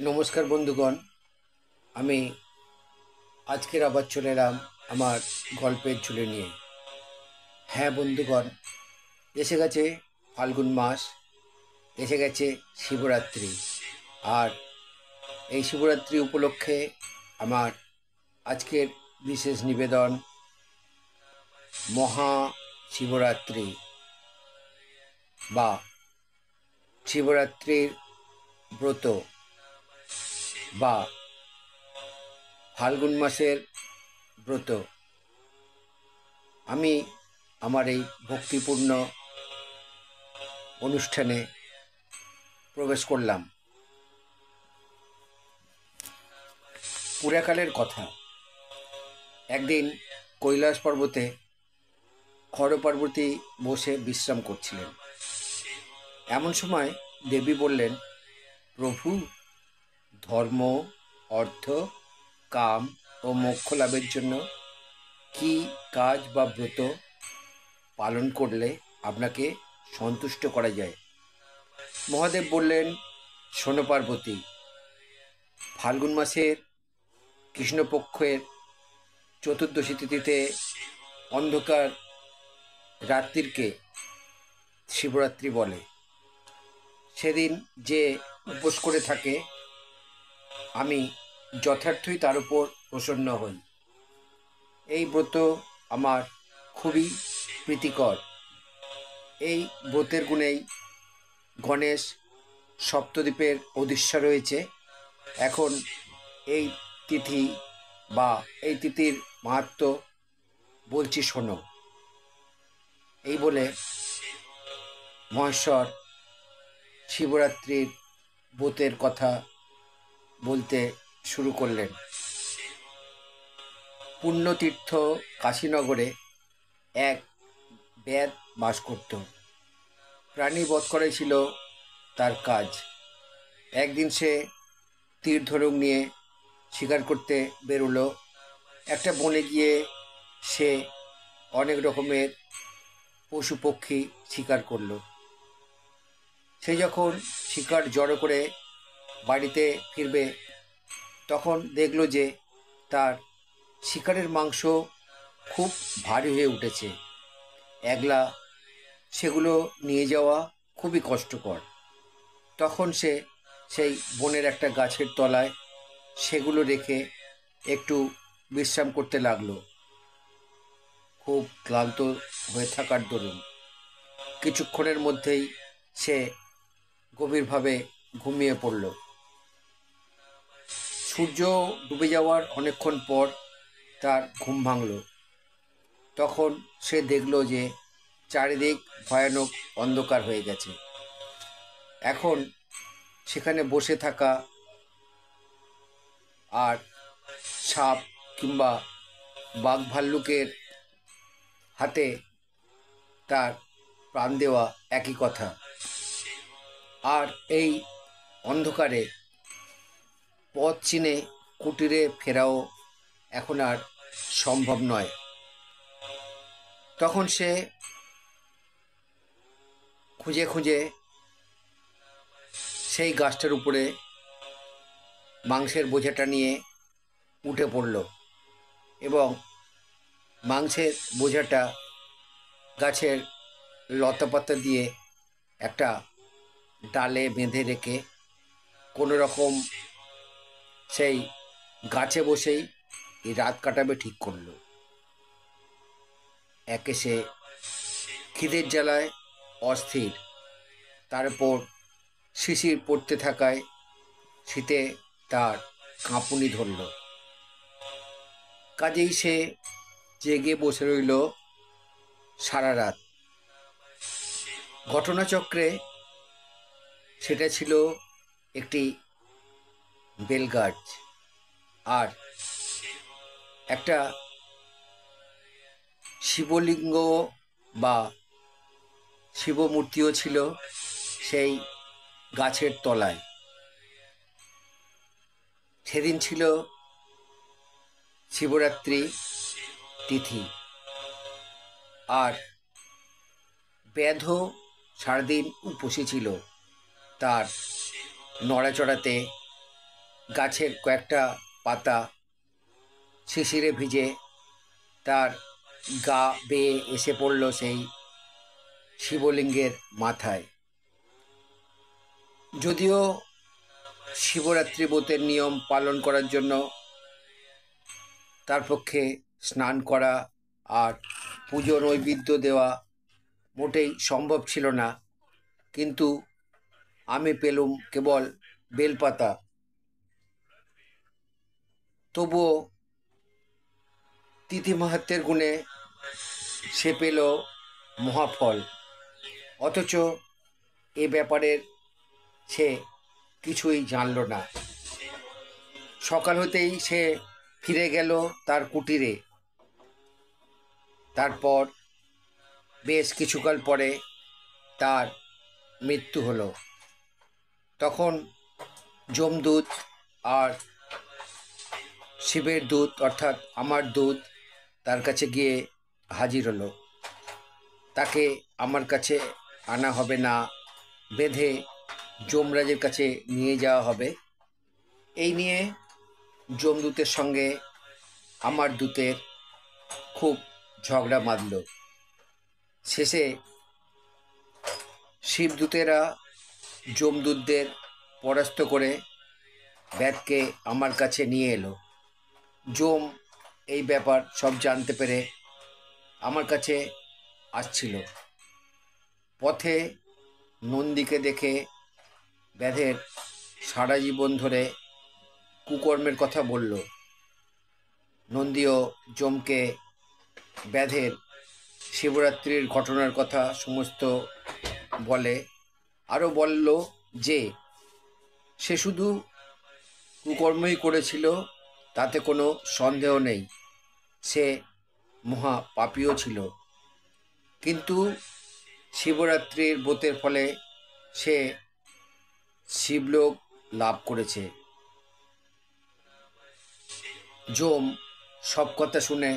নমস্কার বন্ধুগণ, আমি আজকের আবার চলে এলাম আমার গল্পের ঝুলি নিয়ে। হ্যাঁ বন্ধুগণ, এসে গেছে ফাল্গুন মাস, এসে গেছে শিবরাত্রি। আর এই শিবরাত্রি উপলক্ষে আমার আজকের বিশেষ নিবেদন মহা শিবরাত্রি বা শিবরাত্রির ব্রত বা ফাল্গুন মাসের ব্রত। আমি আমার এই ভক্তিপূর্ণ অনুষ্ঠানে প্রবেশ করলাম। পুরাকালের কথা, একদিন কৈলাস পর্বতে খড়পার্বতী বসে বিশ্রাম করছিলেন। এমন সময় দেবী বললেন, প্রভু, ধর্ম, অর্থ, কাম ও মোক্ষ লাভের জন্য কি কাজ বা ব্রত পালন করলে আপনাকে সন্তুষ্ট করা যায়? মহাদেব বললেন, শোনো পার্বতী, ফাল্গুন মাসের কৃষ্ণপক্ষের চতুর্দশী তিথিতে অন্ধকার রাত্রিকে শিবরাত্রি বলে। সেদিন যে উপোস করে থাকে, আমি যথার্থই তার উপর প্রসন্ন হই। এই ব্রত আমার খুবই প্রীতিকর। এই ব্রতের গুণেই গণেশ সপ্তদ্বীপের অধীশ্বর রয়েছে। এখন এই তিথি বা এই তিথির মাহাত্ম্য বলছি, শোনো। এই বলে মহেশ্বর শিবরাত্রির ব্রতের কথা বলতে শুরু করলেন। পুণ্যতীর্থ কাশীনগরে এক ব্যাদ বাস করত। প্রাণী বধ করাই ছিল তার কাজ। একদিন সে তীর ধনুক নিয়ে শিকার করতে বেরোলো। একটা বনে গিয়ে সে অনেক রকমের পশু পক্ষী শিকার করলো। সে যখন শিকার জড়ো করে বাড়িতে ফিরবে, তখন দেখলো যে তার শিকারের মাংস খুব ভারী হয়ে উঠেছে। একলা সেগুলো নিয়ে যাওয়া খুবই কষ্টকর। তখন সে সেই বনের একটা গাছের তলায় সেগুলো রেখে একটু বিশ্রাম করতে লাগলো। খুব ক্লান্ত হয়ে থাকার দরুন কিছুক্ষণের মধ্যেই সে গভীরভাবে ঘুমিয়ে পড়ল। সূর্য ডুবে যাওয়ার অনেকক্ষণ পর তার ঘুম ভাঙল। তখন সে দেখল যে চারিদিক ভয়ানক অন্ধকার হয়ে গেছে। এখন সেখানে বসে থাকা আর সাপ কিংবা বাঘ ভাল্লুকের হাতে তার প্রাণ দেওয়া একই কথা। আর এই অন্ধকারে পথ চিনে কুটিরে ফেরাও এখন আর সম্ভব নয়। তখন সে খুঁজে খুঁজে সেই গাছটার উপরে মাংসের বোঝাটা নিয়ে উঠে পড়ল এবং মাংসের বোঝাটা গাছের লতাপাতা দিয়ে একটা ডালে বেঁধে রেখে কোনো রকম সেই গাছে বসেই এই রাত কাটাবে ঠিক করলো। একে সে খিদের জ্বালায় অস্থির, তার উপর শিশির পড়তে থাকায় শীতে তার কাঁপুনি ধরল। কাজেই সে জেগে বসে রইল সারা রাত। ঘটনাচক্রে সেটা ছিল একটি বেলগাছ, আর একটা শিবলিঙ্গ বা শিবমূর্তিও ছিল সেই গাছের তলায়। সেদিন ছিল শিবরাত্রি তিথি, আর ব্যাধও সারাদিন উপসী ছিল। তার নড়াচড়াতে গাছের কয়েকটা পাতা শিশিরে ভিজে তার গা বেয়ে এসে পড়ল সেই শিবলিঙ্গের মাথায়। যদিও শিবরাত্রি ব্রতের নিয়ম পালন করার জন্য তার পক্ষে স্নান করা আর পুজো নৈবেদ্য দেওয়া মোটেই সম্ভব ছিল না, কিন্তু আমি পেলুম কেবল বেলপাতা। তবুও তিথি মাহাত্ম্যের গুণে সে পেল মহাফল, অথচ এ ব্যাপারের সে কিছুই জানল না। সকাল হতেই সে ফিরে গেল তার কুটিরে। তারপর বেশ কিছুকাল পরে তার মৃত্যু হলো। তখন যমদূত আর শিবের দূত অর্থাৎ আমার দূত তার কাছে গিয়ে হাজির হলো। তাকে আমার কাছে আনা হবে না, বেঁধে যমরাজের কাছে নিয়ে যাওয়া হবে। এই নিয়ে যমদূতের সঙ্গে আমার দূতের খুব ঝগড়া বাঁধল। শেষে শিবদূতেরা যমদূতদের পরাস্ত করে ব্যাধকে আমার কাছে নিয়ে এলো। যম এই ব্যাপার সব জানতে পেরে আমার কাছে আসছিল। পথে নন্দীকে দেখে ব্যাধের সারা জীবন ধরে কুকর্মের কথা বলল। নন্দীও যমকে ব্যাধের শিবরাত্রির ঘটনার কথা সমস্ত বলে। আরও বলল যে সে শুধু কুকর্মই করেছিল, তাতে কোনো সন্দেহ নেই, সে মহা পাপীও ছিল, কিন্তু শিবরাত্রির ব্রতের ফলে সে শিবলোক লাভ করেছে। যম সব কথা শুনে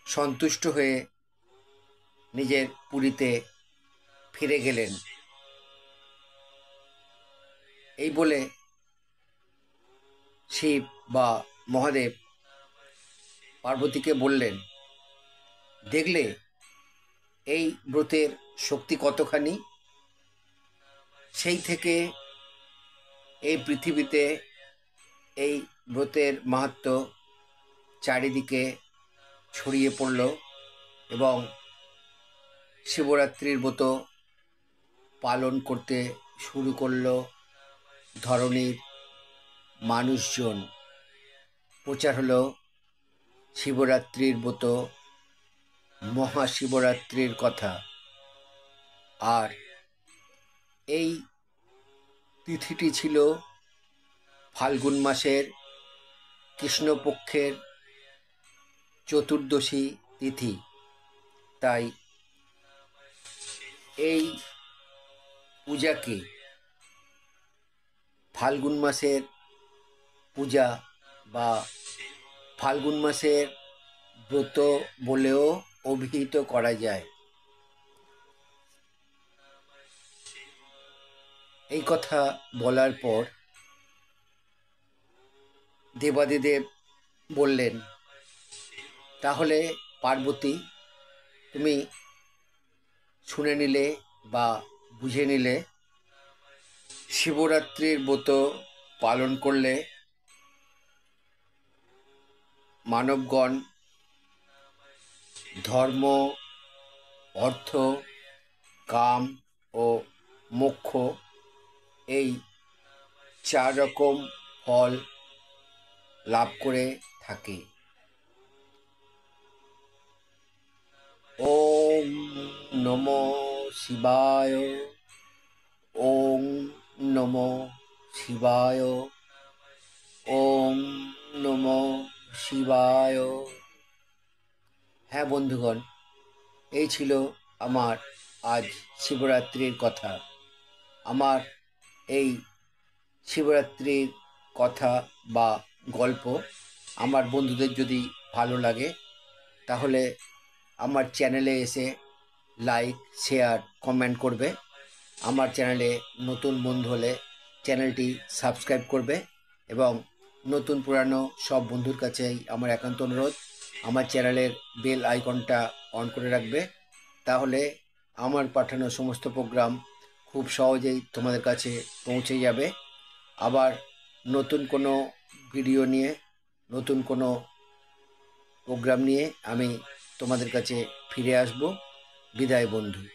সন্তুষ্ট হয়ে নিজের পুরীতে ফিরে গেলেন। এই বলে শিব বা মহাদেব পার্বতীকে বললেন, দেখলে এই ব্রতের শক্তি কতখানি? সেই থেকে এই পৃথিবীতে এই ব্রতের মাহাত্ম্য চারিদিকে ছড়িয়ে পড়ল এবং শিবরাত্রির ব্রত পালন করতে শুরু করল ধরণীর মানুষজন। প্রচার হলো শিবরাত্রির ব্রত, মহাশিবরাত্রির কথা। আর এই তিথিটি ছিল ফাল্গুন মাসের কৃষ্ণপক্ষের চতুর্দশী তিথি। তাই এই পূজাকে ফাল্গুন মাসের পূজা বা ফাল্গুন মাসের ব্রত বলেও অভিহিত করা যায়। এই কথা বলার পর দেবাদিদেব বললেন, তাহলে পার্বতী, তুমি শুনে নিলে বা বুঝে নিলে, শিবরাত্রির ব্রত পালন করলে মানবগণ ধর্ম, অর্থ, কাম ও মোক্ষ এই 4 রকম ফল লাভ করে থাকে। ওম নমো শিবায়, ওম নমো শিবায়, ওম নমো শিবায়। হ্যাঁ বন্ধুগণ, এই ছিল আমার আজ শিবরাত্রির কথা। আমার এই শিবরাত্রির কথা বা গল্প আমার বন্ধুদের যদি ভালো লাগে, তাহলে আমার চ্যানেলে এসে লাইক, শেয়ার, কমেন্ট করবে। আমার চ্যানেলে নতুন বন্ধু হলে চ্যানেলটি সাবস্ক্রাইব করবে। এবং নতুন পুরানো সব বন্ধুর কাছেই আমার একান্ত অনুরোধ, আমার চ্যানেলের বেল আইকনটা অন করে রাখবে। তাহলে আমার পাঠানো সমস্ত প্রোগ্রাম খুব সহজেই তোমাদের কাছে পৌঁছে যাবে। আবার নতুন কোনো ভিডিও নিয়ে, নতুন কোনো প্রোগ্রাম নিয়ে আমি তোমাদের কাছে ফিরে আসব। বিদায় বন্ধু।